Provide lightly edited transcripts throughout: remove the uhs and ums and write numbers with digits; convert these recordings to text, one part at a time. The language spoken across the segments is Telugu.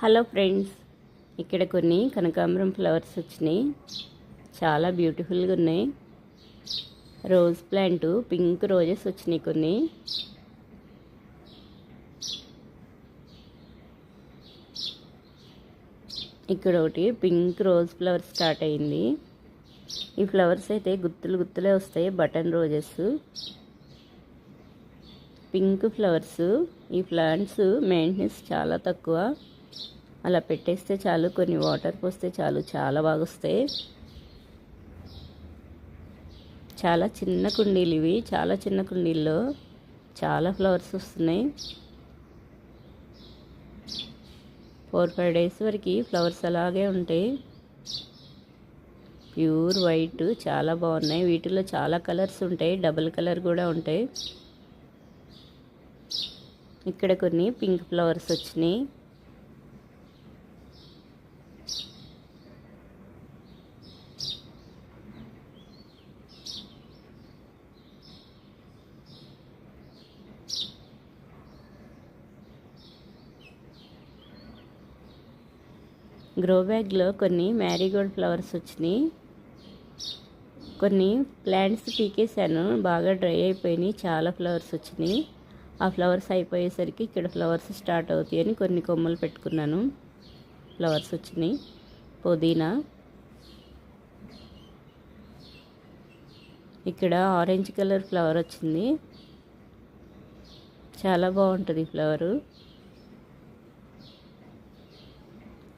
హలో ఫ్రెండ్స్, ఇక్కడ కొన్ని కనకాంబరం ఫ్లవర్స్ వచ్చినాయి. చాలా బ్యూటిఫుల్గా ఉన్నాయి. రోజ్ ప్లాంట్ పింక్ రోజెస్ వచ్చినాయి కొన్ని. ఇక్కడ ఒకటి పింక్ రోజ్ ఫ్లవర్ స్టార్ట్ అయింది. ఈ ఫ్లవర్స్ అయితే గుత్తులు గుత్తులే వస్తాయి. Button roses, pink flowers. ఈ ప్లాంట్స్ మెయింటెనెన్స్ చాలా తక్కువ. అలా పెట్టేస్తే చాలు, కొన్ని వాటర్ పోస్తే చాలు, చాలా బాగా వస్తాయి. చాలా చిన్న కుండీలు ఇవి. చాలా చిన్న కుండీల్లో చాలా ఫ్లవర్స్ వస్తున్నాయి. 4-5 డేస్ వరకు ఫ్లవర్స్ అలాగే ఉంటాయి. ప్యూర్ వైట్, చాలా బాగున్నాయి. వీటిలో చాలా కలర్స్ ఉంటాయి, డబుల్ కలర్ కూడా ఉంటాయి. ఇక్కడ కొన్ని పింక్ ఫ్లవర్స్ వచ్చినాయి. గ్రో బ్యాగ్లో కొన్ని మ్యారీగోల్డ్ ఫ్లవర్స్ వచ్చినాయి. కొన్ని ప్లాంట్స్ పీకేసాను, బాగా డ్రై అయిపోయినాయి. చాలా ఫ్లవర్స్ వచ్చినాయి. ఆ ఫ్లవర్స్ అయిపోయేసరికి ఇక్కడ ఫ్లవర్స్ స్టార్ట్ అవుతాయి అని కొన్ని కొమ్మలు పెట్టుకున్నాను. ఫ్లవర్స్ వచ్చినాయి. పుదీనా, ఇక్కడ ఆరెంజ్ కలర్ ఫ్లవర్ వచ్చింది. చాలా బాగుంటుంది ఫ్లవరు.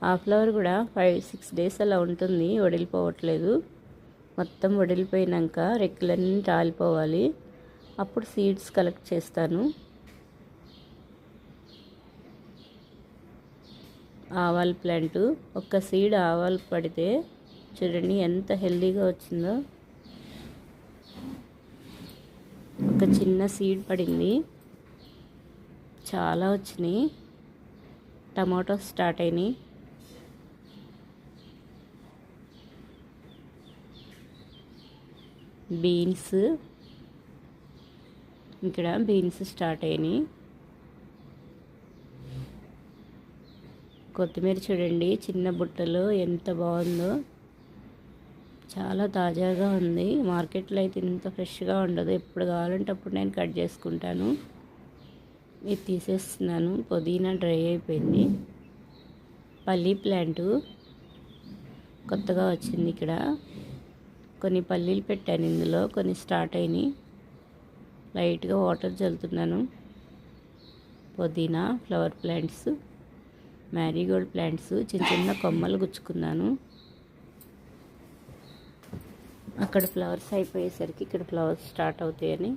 ఆ ఫ్లవర్ కూడా 5-6 డేస్ అలా ఉంటుంది, వడిలిపోవట్లేదు. మొత్తం వడిలిపోయినాక రెక్కలన్నీ రాలిపోవాలి. అప్పుడు సీడ్స్ కలెక్ట్ చేస్తాను. ఆవాల ప్లాంట్, ఒక్క సీడ్ ఆవాలు పడితే చూడండి ఎంత హెల్దీగా వచ్చిందో. ఒక చిన్న సీడ్ పడింది, చాలా వచ్చినాయి. టమాటోస్ స్టార్ట్ అయినాయి. బీన్స్, ఇక్కడ బీన్స్ స్టార్ట్ అయినాయి. కొత్తిమీర చూడండి, చిన్న బుట్టలో ఎంత బాగుందో. చాలా తాజాగా ఉంది. మార్కెట్లో అయితే ఇంత ఫ్రెష్గా ఉండదు. ఎప్పుడు కావాలంటే అప్పుడు నేను కట్ చేసుకుంటాను. ఇది తీసేస్తున్నాను. పుదీనా డ్రై అయిపోయింది. పల్లీ ప్లాంటు కొత్తగా వచ్చింది. ఇక్కడ కొన్ని పల్లీలు పెట్టాను, ఇందులో కొన్ని స్టార్ట్ అయినాయి. లైట్గా వాటర్ చల్లుతున్నాను. పుదీనా, ఫ్లవర్ ప్లాంట్స్, మ్యారీగోల్డ్ ప్లాంట్స్ చిన్న చిన్న కొమ్మలు గుచ్చుకున్నాను. అక్కడ ఫ్లవర్స్ అయిపోయేసరికి ఇక్కడ ఫ్లవర్స్ స్టార్ట్ అవుతాయని.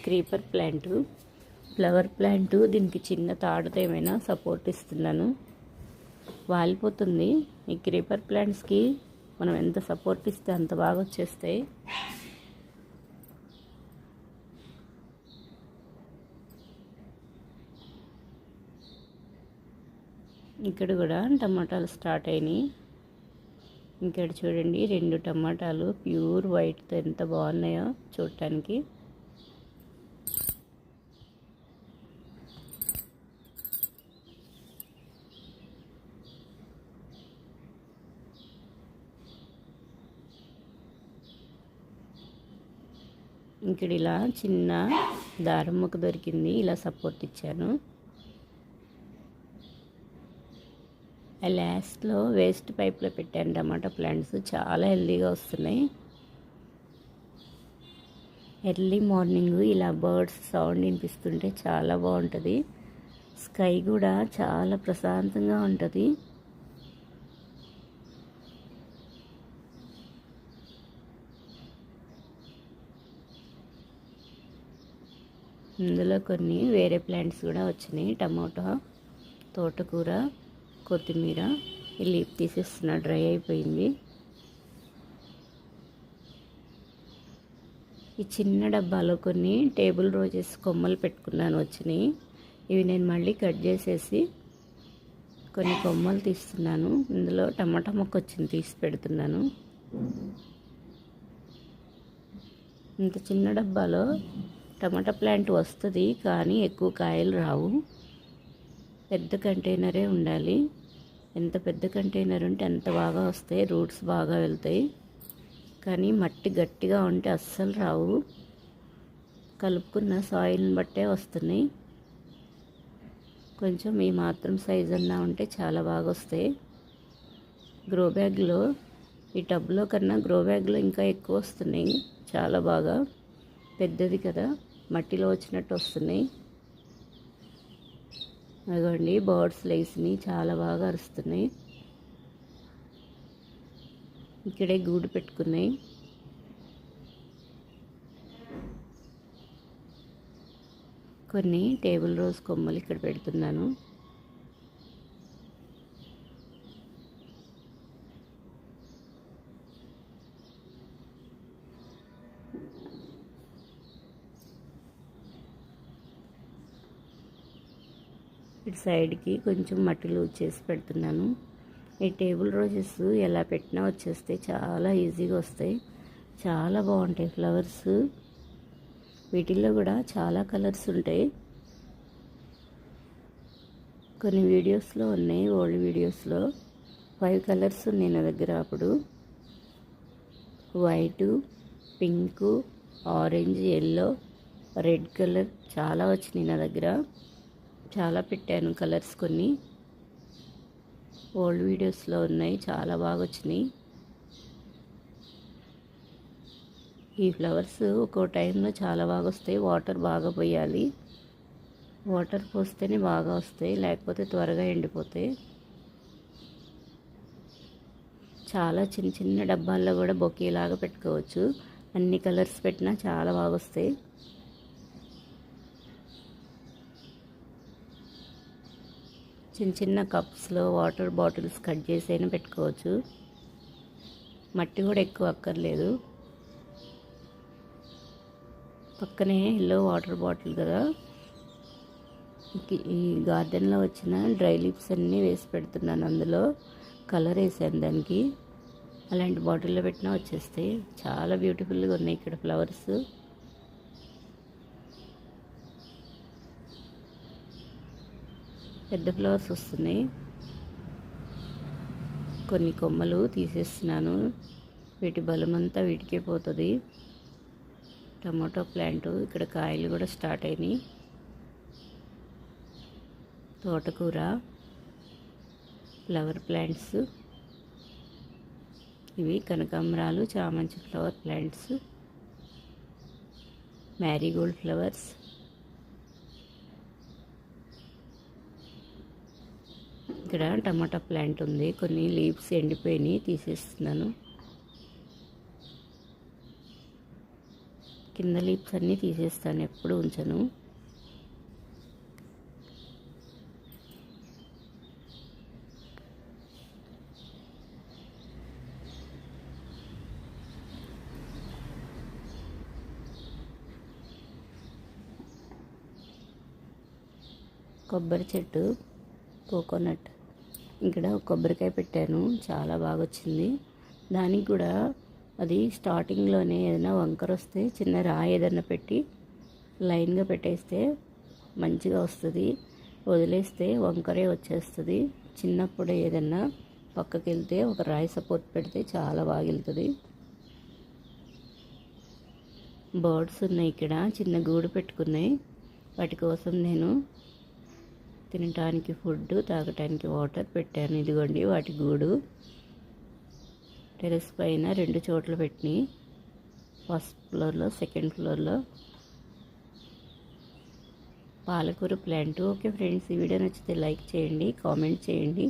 క్రీపర్ ప్లాంటు, ఫ్లవర్ ప్లాంటు, దీనికి చిన్న తాడుతో ఏమైనా సపోర్ట్ ఇస్తున్నాను. వాలిపోతుంది. ఈ క్రీపర్ ప్లాంట్స్కి మనం ఎంత సపోర్ట్ ఇస్తే అంత బాగా వచ్చేస్తాయి. ఇక్కడ కూడా టమాటాలు స్టార్ట్ అయినాయి. ఇక్కడ చూడండి 2 టమాటాలు ప్యూర్ వైట్తో ఎంత బాగున్నాయో చూడటానికి. ఇక్కడ ఇలా చిన్న దారం ముక్క దొరికింది, ఇలా సపోర్ట్ ఇచ్చాను. లాస్ట్లో వేస్ట్ పైప్లో పెట్టాను టమాటా ప్లాంట్స్. చాలా హెల్దీగా వస్తున్నాయి. ఎర్లీ మార్నింగ్ ఇలా బర్డ్స్ సౌండ్ వినిపిస్తుంటే చాలా బాగుంటుంది. స్కై కూడా చాలా ప్రశాంతంగా ఉంటుంది. ఇందులో కొన్ని వేరే ప్లాంట్స్ కూడా వచ్చినాయి. టమాటా, తోటకూర, కొత్తిమీర. ఈ లీఫ్ తీసేస్తున్నా, డ్రై అయిపోయింది. ఈ చిన్న డబ్బాలో కొన్ని టేబుల్ రోజెస్ కొమ్మలు పెట్టుకున్నాను, వచ్చినాయి. ఇవి నేను మళ్ళీ కట్ చేసేసి కొన్ని కొమ్మలు తీస్తున్నాను. ఇందులో టమాటా మొక్క వచ్చింది, తీసి పెడుతున్నాను. ఇంత చిన్న డబ్బాలో టమాటా ప్లాంట్ వస్తుంది, కానీ ఎక్కువ కాయలు రావు. పెద్ద కంటైనరే ఉండాలి. ఎంత పెద్ద కంటైనర్ ఉంటే అంత బాగా వస్తాయి, రూట్స్ బాగా వెళ్తాయి. కానీ మట్టి గట్టిగా ఉంటే అస్సలు రావు. కలుపుకున్న సాయిల్ని బట్టే వస్తున్నాయి. కొంచెం ఈ మాత్రం సైజ్ అన్నా ఉంటే చాలా బాగా వస్తాయి. గ్రో బ్యాగ్లో, ఈ టబ్లో కన్నా గ్రో బ్యాగ్లో ఇంకా ఎక్కువ వస్తున్నాయి. చాలా బాగా పెద్దది కదా, మట్టిలో వచ్చినట్టు వస్తున్నాయి. అదిగోండి బర్డ్స్ లేసినాయి, చాలా బాగా అరుస్తున్నాయి. ఇక్కడే గూడు పెట్టుకున్నాయి. కొన్ని టేబుల్ రోజ్ కొమ్మలు ఇక్కడ పెడుతున్నాను. ఇటు సైడ్కి కొంచెం మట్టి లూజ్ చేసి పెడుతున్నాను. ఈ టేబుల్ రోజెస్ ఎలా పెట్టినా వచ్చేస్తాయి, చాలా ఈజీగా వస్తాయి, చాలా బాగుంటాయి ఫ్లవర్స్. వీటిల్లో కూడా చాలా కలర్స్ ఉంటాయి. కొన్ని వీడియోస్లో ఉన్నాయి, ఓల్డ్ వీడియోస్లో 5 కలర్స్ ఉన్నాయి నా దగ్గర. అప్పుడు white, pink, orange, yellow, red colour చాలా వచ్చినాయి నా దగ్గర. చాలా పెట్టాను కలర్స్. కొన్ని ఓల్డ్ వీడియోస్లో ఉన్నాయి, చాలా బాగా వచ్చినాయి. ఈ ఫ్లవర్స్ ఒక్కో టైంలో చాలా బాగా వస్తాయి. వాటర్ బాగా పోయాలి, వాటర్ పోస్తేనే బాగా వస్తాయి, లేకపోతే త్వరగా ఎండిపోతాయి. చాలా చిన్న చిన్న డబ్బాల్లో కూడా బొకేలాగా పెట్టుకోవచ్చు. అన్ని కలర్స్ పెట్టినా చాలా బాగా వస్తాయి. చిన్న చిన్న కప్స్లో వాటర్ బాటిల్స్ కట్ చేసి అయినా పెట్టుకోవచ్చు. మట్టి కూడా ఎక్కువ అక్కర్లేదు. పక్కనే ఎల్లో వాటర్ బాటిల్ కదా, ఈ గార్డెన్లో వచ్చిన డ్రై లీవ్స్ అన్నీ వేసి పెడుతున్నాను. అందులో కలర్ వేసాను దానికి. అలాంటి బాటిల్లో పెట్టినా వచ్చేస్తాయి. చాలా బ్యూటిఫుల్గా ఉన్నాయి ఇక్కడ ఫ్లవర్స్. పెద్ద ఫ్లవర్స్ వస్తున్నాయి. కొన్ని కొమ్మలు తీసేస్తున్నాను, వీటి బలమంతా వీటికే పోతుంది. టమాటో ప్లాంట్, ఇక్కడ కాయలు కూడా స్టార్ట్ అయినాయి. తోటకూర, ఫ్లవర్ ప్లాంట్స్, ఇవి కనకాంబరాలు, చామంతి ఫ్లవర్ ప్లాంట్స్, మ్యారీగోల్డ్ ఫ్లవర్స్. ఇక్కడ టమాటా ప్లాంట్ ఉంది, కొన్ని లీవ్స్ ఎండిపోయినాయి, తీసేస్తున్నాను. కింద లీవ్స్ అన్నీ తీసేస్తాను, ఎప్పుడు ఉంచను. కొబ్బరి చెట్టు, కోకోనట్, ఇక్కడ కొబ్బరికాయ పెట్టాను, చాలా బాగా వచ్చింది. దానికి కూడా అది స్టార్టింగ్లోనే ఏదైనా వంకర వస్తే చిన్న రాయి ఏదైనా పెట్టి లైన్గా పెట్టేస్తే మంచిగా వస్తుంది. వదిలేస్తే వంకరే వచ్చేస్తుంది. చిన్నప్పుడు ఏదైనా పక్కకి వెళ్తే ఒక రాయి సపోర్ట్ పెడితే చాలా బాగా వెళ్తుంది. బర్డ్స్ ఉన్నాయి ఇక్కడ, చిన్న గూడు పెట్టుకున్నాయి. వాటి కోసం నేను తినటానికి ఫుడ్, తాగటానికి వాటర్ పెట్టాను. ఇదిగోండి వాటి గూడు. టెరెస్ పైన 2 చోట్ల పెట్టినాయి, ఫస్ట్ ఫ్లోర్లో, సెకండ్ ఫ్లోర్లో. పాలకూర ప్లాంట్. ఓకే ఫ్రెండ్స్, ఈ వీడియో నచ్చితే లైక్ చేయండి, కామెంట్ చేయండి.